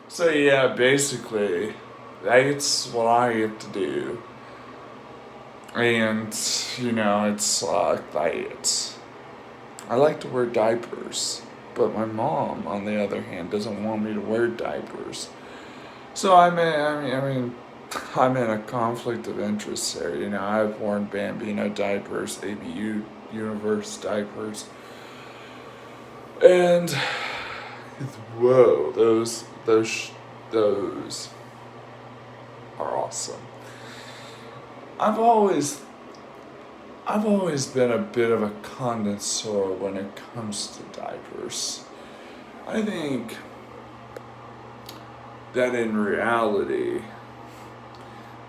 So yeah, basically, that's what I get to do. And, I like to wear diapers. But my mom, on the other hand, doesn't want me to wear diapers. So I'm in a conflict of interest there. I've worn Bambino diapers, ABU Universe diapers, and whoa, those are awesome. I've always I've always been a bit of a connoisseur when it comes to diapers. I think that in reality,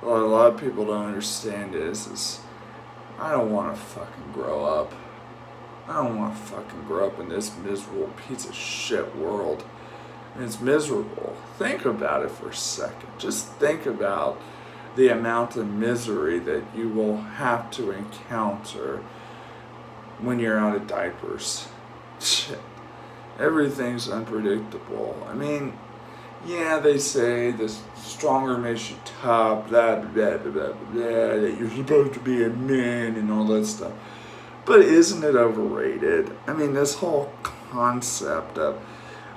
what a lot of people don't understand is I don't want to fucking grow up. I don't want to fucking grow up in this miserable piece of shit world. And it's miserable. Think about it for a second. Just think about the amount of misery that you will have to encounter when you're out of diapers. Shit. Everything's unpredictable. I mean, yeah, they say the stronger makes you tough, blah, blah, blah, blah, blah, that you're supposed to be a man and all that stuff. But isn't it overrated? I mean, this whole concept of,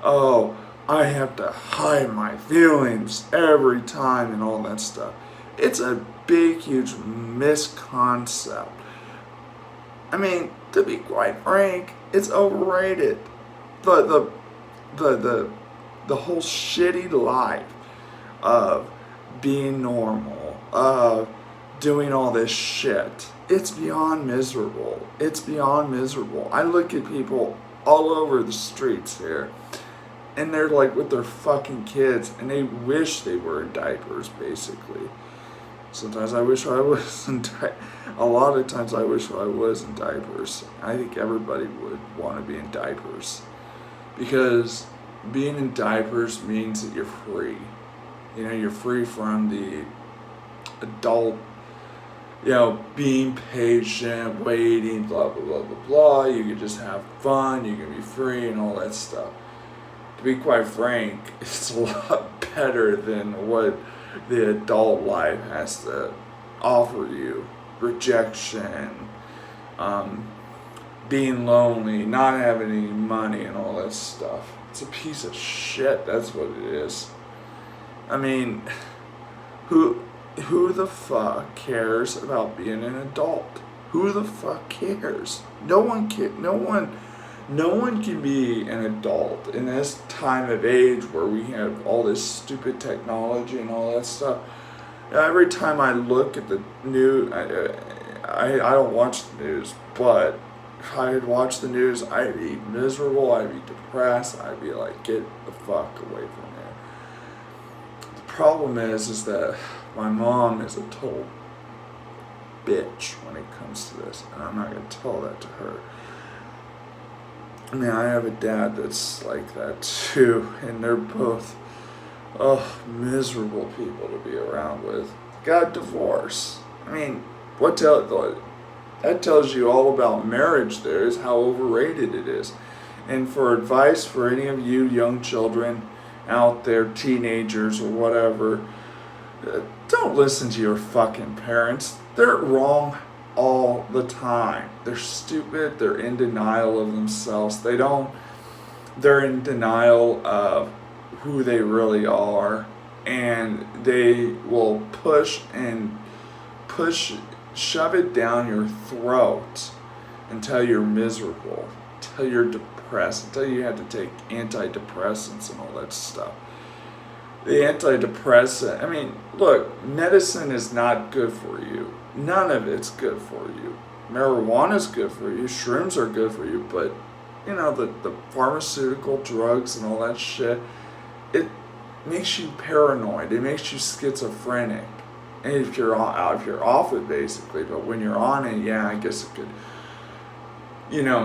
oh, I have to hide my feelings every time and all that stuff. It's a big, huge misconcept. I mean, to be quite frank, it's overrated. The the the whole shitty life of being normal, of doing all this shit. It's beyond miserable. It's beyond miserable. I look at people all over the streets here, and they're like with their fucking kids, and they wish they were in diapers, basically. Sometimes I wish I was in a lot of times I wish I was in diapers. I think everybody would want to be in diapers. Because being in diapers means that you're free. You're free from the adult, being patient, waiting, blah, blah, blah, blah, blah. You can just have fun, you can be free, and all that stuff. To be quite frank, it's a lot better than what the adult life has to offer you. Rejection, being lonely, not having any money, and all that stuff. It's a piece of shit, that's what it is. I mean, who the fuck cares about being an adult? Who the fuck cares? No one can be an adult in this time of age where we have all this stupid technology and all that stuff. Every time I look at the news, I don't watch the news, but if I had watched the news, I'd be miserable, I'd be depressed, I'd be like, get the fuck away from here. The problem is that my mom is a total bitch when it comes to this, and I'm not going to tell that to her. I mean, I have a dad that's like that too, and they're both, miserable people to be around with. Got divorced. I mean, that tells you all about marriage there, is how overrated it is. And for advice for any of you young children out there, teenagers or whatever, don't listen to your fucking parents. They're wrong all the time. They're stupid. They're in denial of themselves. They're in denial of who they really are. And they will shove it down your throat until you're miserable, until you're depressed, until you have to take antidepressants and all that stuff. The antidepressant, I mean, look, medicine is not good for you. None of it's good for you. Marijuana's good for you, shrooms are good for you, but the pharmaceutical drugs and all that shit, it makes you paranoid. It makes you schizophrenic. And if you're off it, basically, but when you're on it, yeah, I guess it could,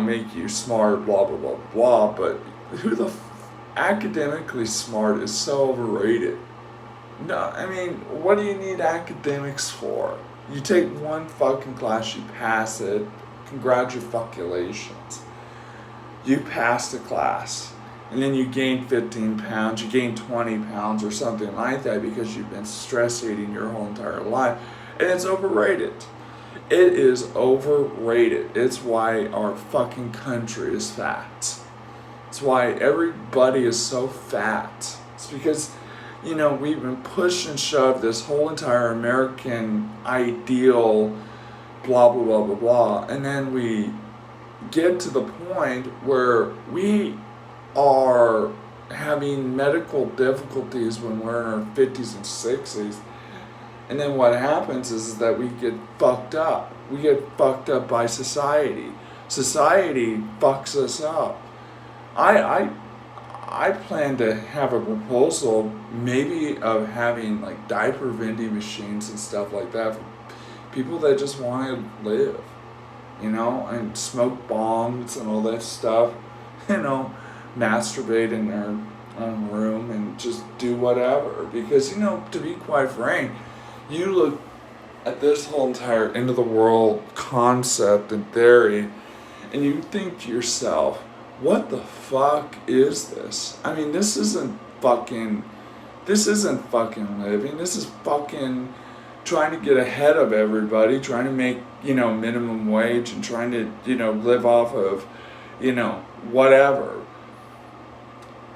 make you smart, blah blah blah blah. But academically smart is so overrated. No, I mean, what do you need academics for? You take one fucking class, you pass it, congratulations. You passed the class. and then you gain 15 pounds, you gain 20 pounds or something like that because you've been stress eating your whole entire life. And it's overrated. It is overrated. It's why our fucking country is fat. It's why everybody is so fat. It's because, we've been pushed and shoved this whole entire American ideal, blah, blah, blah, blah, blah. And then we get to the point where we are having medical difficulties when we're in our 50s and 60s. And then what happens is that we get fucked up. We get fucked up by society. Society fucks us up. I plan to have a proposal maybe of having like diaper vending machines and stuff like that for people that just want to live, and smoke bongs and all that stuff, masturbate in their own room and just do whatever. Because, to be quite frank, you look at this whole entire end of the world concept and theory and you think to yourself, what the fuck is this? I mean, this isn't fucking living. This is fucking trying to get ahead of everybody, trying to make, minimum wage and trying to, live off of, whatever.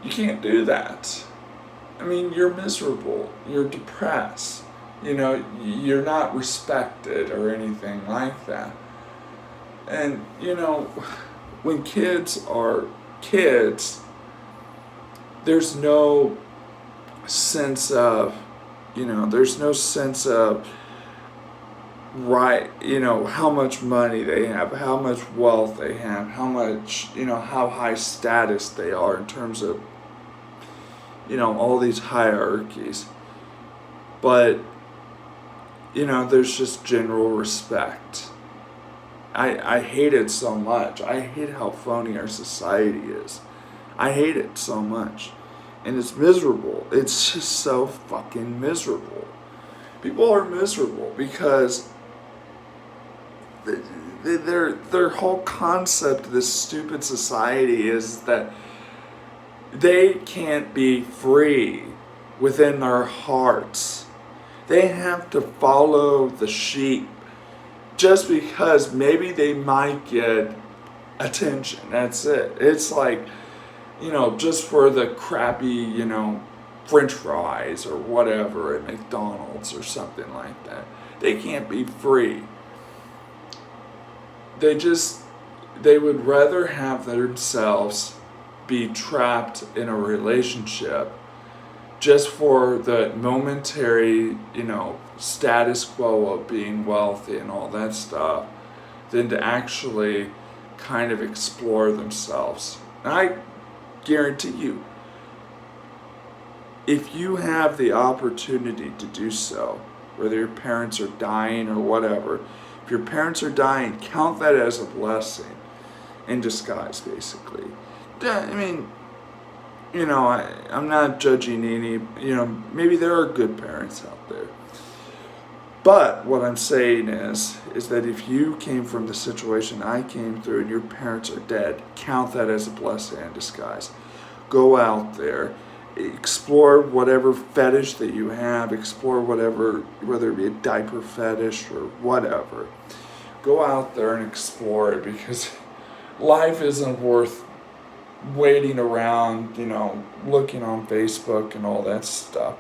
You can't do that. I mean, you're miserable. You're depressed. You're not respected or anything like that. And, when kids are kids, there's no sense of, right, how much money they have, how much wealth they have, how much, how high status they are in terms of, all these hierarchies. But, there's just general respect. I hate it so much. I hate how phony our society is. I hate it so much. And it's miserable. It's just so fucking miserable. People are miserable because their whole concept of this stupid society is that they can't be free within their hearts. They have to follow the sheep just because maybe they might get attention. That's it. It's like, just for the crappy, French fries or whatever at McDonald's or something like that. They can't be free. They would rather have themselves be trapped in a relationship just for the momentary, status quo of being wealthy and all that stuff, than to actually kind of explore themselves. And I guarantee you, if you have the opportunity to do so, whether your parents are dying or whatever, if your parents are dying, count that as a blessing in disguise, basically. I mean, I'm not judging any, maybe there are good parents out there. But what I'm saying is that if you came from the situation I came through and your parents are dead, count that as a blessing in disguise. Go out there, explore whatever fetish that you have, explore whatever, whether it be a diaper fetish or whatever. Go out there and explore it, because life isn't worth waiting around, looking on Facebook and all that stuff.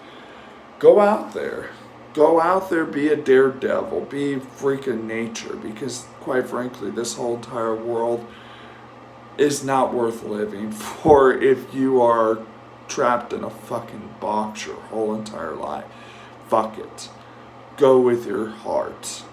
Go out there. Go out there, be a daredevil, be a freak of nature, because quite frankly, this whole entire world is not worth living for if you are trapped in a fucking box your whole entire life. Fuck it. Go with your heart.